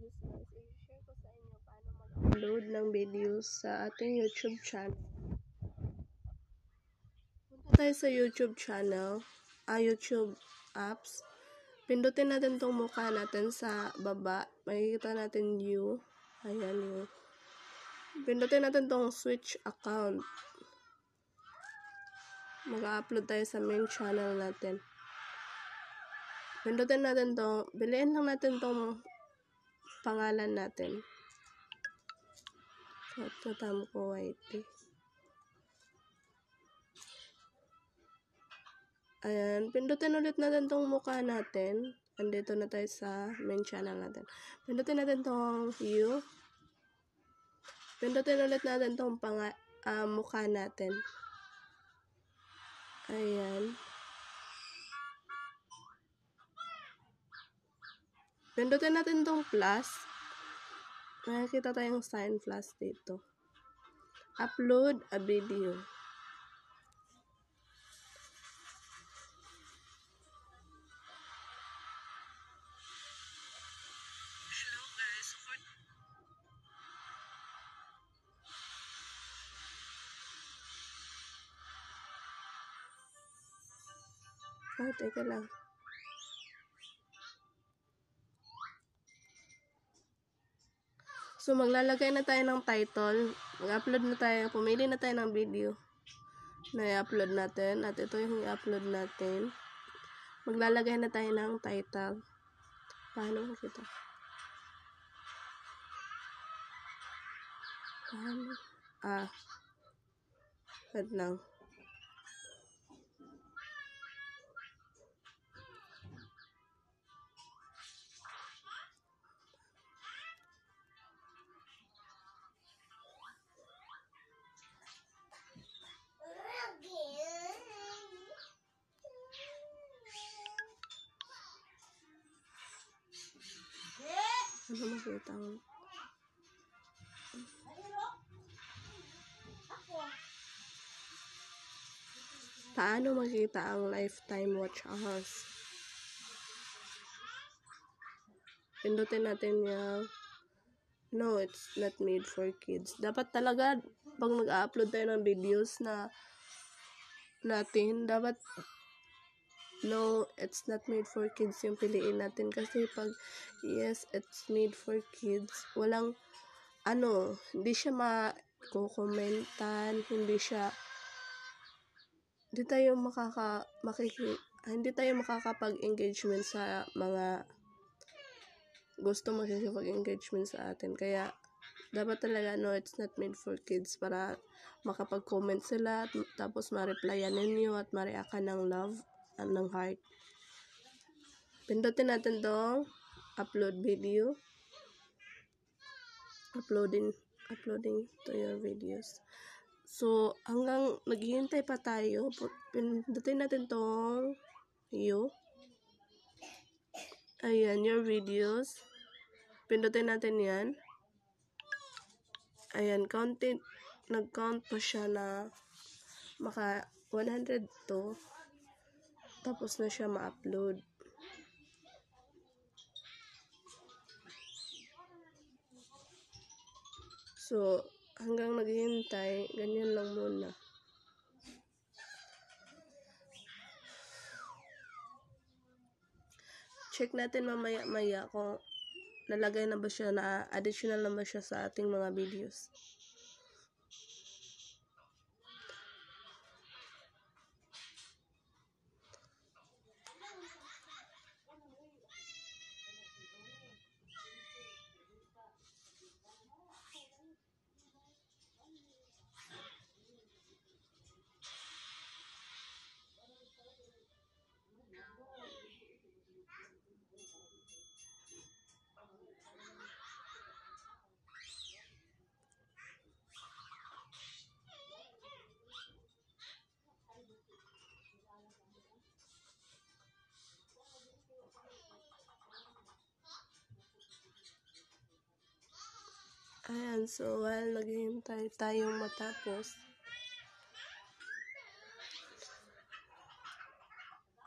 videos guys, i-share ko sa inyo paano mag-upload ng videos sa ating YouTube channel. Punta tayo sa YouTube channel, YouTube apps. Pindutin natin tong mukha natin sa baba. Makikita natin you. Ayan you. Pindutin natin tong switch account. Mag-upload tayo sa main channel natin. Pindutin natin tong, piliin lang natin tong pangalan natin. Ito Tamko YT. Ayan, pindutin ulit natin tong mukha natin. Andito na tayo sa main channel natin. Pindutin natin tong view. Pindutin ulit natin tong mukha natin. Ayan. Pindutin natin tong plus. Makikita tayong sign plus dito. Upload a video. Hello guys. Teka lang. So, maglalagay na tayo ng title. Mag-upload na tayo. Pumili na tayo ng video na i-upload natin. At ito yung i-upload natin. Maglalagay na tayo ng title. Paano makita? Paano? Wait lang. Ano makita ko? Paano makita ang lifetime watch hours? Pindutin natin yung no, it's not made for kids. Dapat talaga pag mag-upload tayo ng videos na natin, dapat no, it's not made for kids yung piliin natin. Kasi pag yes, it's made for kids, walang hindi siya makukomentan, hindi tayo makakapag-engagement sa mga gusto makikipag-engagement sa atin. Kaya dapat talaga no, it's not made for kids para makapag-comment sila, tapos ma-replyan ninyo at ma-react ng love at ng heart. Pindutin natin tong upload video. Uploading to your videos. So, hanggang naghihintay pa tayo, pindutin natin tong you. Ayan, your videos. Pindutin natin yan. Ayan, nag-count pa siya na maka 102. Tapos na siya ma-upload. So, hanggang naghihintay, ganyan lang muna. Check natin mamaya-maya kung nalagay na ba siya, na additional na ba siya sa ating mga videos. Ayan, so while naghihintay tayong matapos,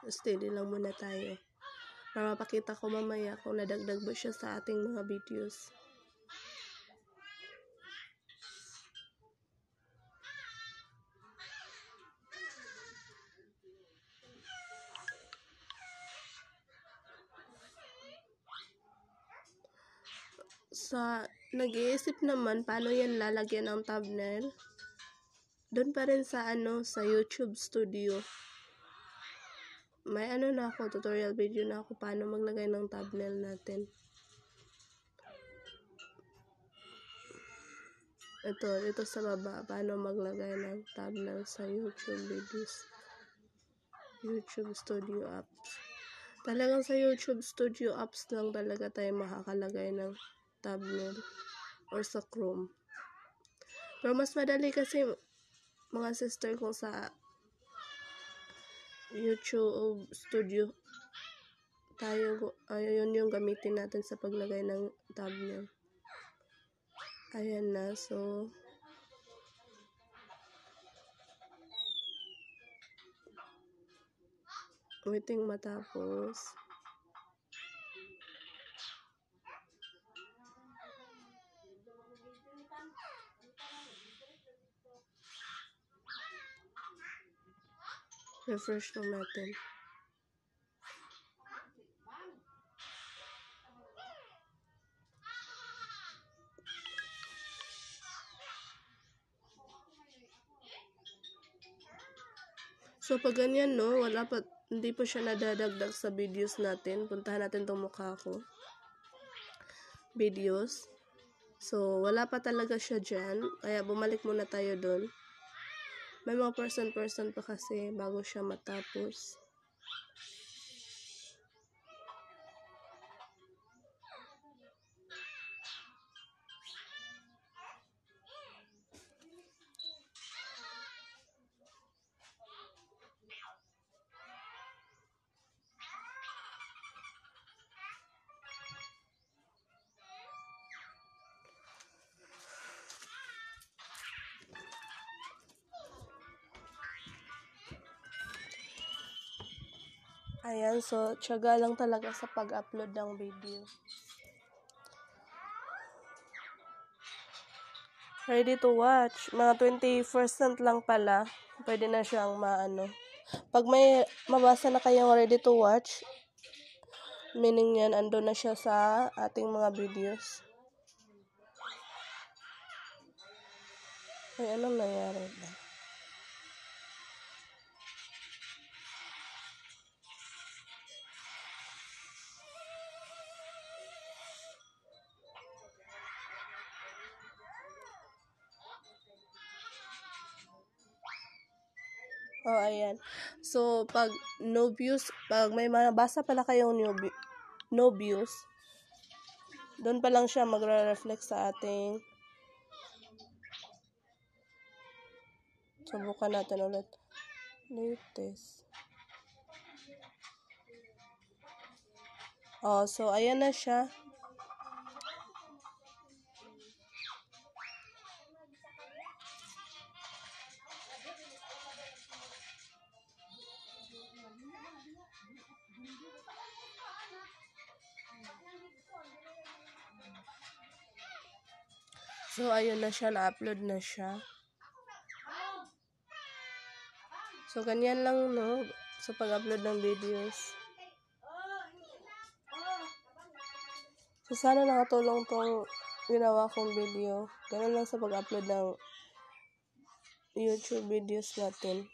steady lang muna tayo. Para mapakita ko mamaya kung nadagdag ba siya sa ating mga videos. Sa nag-iisip naman paano yan lalagyan ng thumbnail, doon pa rin sa sa YouTube Studio. May na ako, tutorial video na ako paano maglagay ng thumbnail natin. Ito sa baba, paano maglagay ng thumbnail sa YouTube videos. YouTube Studio Apps. Talagang sa YouTube Studio Apps lang talaga tayo makakalagay ng thumbnail or sa Chrome. Pero mas madali kasi mga sister ko sa YouTube Studio yun yung gamitin natin sa paglagay ng thumbnail. Ayan na, so waiting matapos. Refresh lang natin. So pag ganyan hindi pa siya nadadagdag sa videos natin. Puntahan natin tong mukha ko. Videos. So wala pa talaga siya dyan. Kaya bumalik muna tayo doon. May mga percent pa kasi bago siya matapos. Ayan, so tiyaga lang talaga sa pag-upload ng video. Ready to watch. Mga 20% lang pala. Pwede na siyang Pag may mabasa na kayong ready to watch, meaning yan, ando na siya sa ating mga videos. Ay, anong nangyari ba? Oh, ayan. So, pag no views, pag may mabasa pala kayong no views, doon pa lang siya magre-reflect sa ating. Subukan natin ulit. Latest. Oh, so ayan na siya. So, ayun na siya, na-upload na siya. So, ganyan lang, no? Sa pag-upload ng videos. So, sana nakatulong tong ginawa kong video. Ganun lang sa pag-upload ng YouTube videos natin.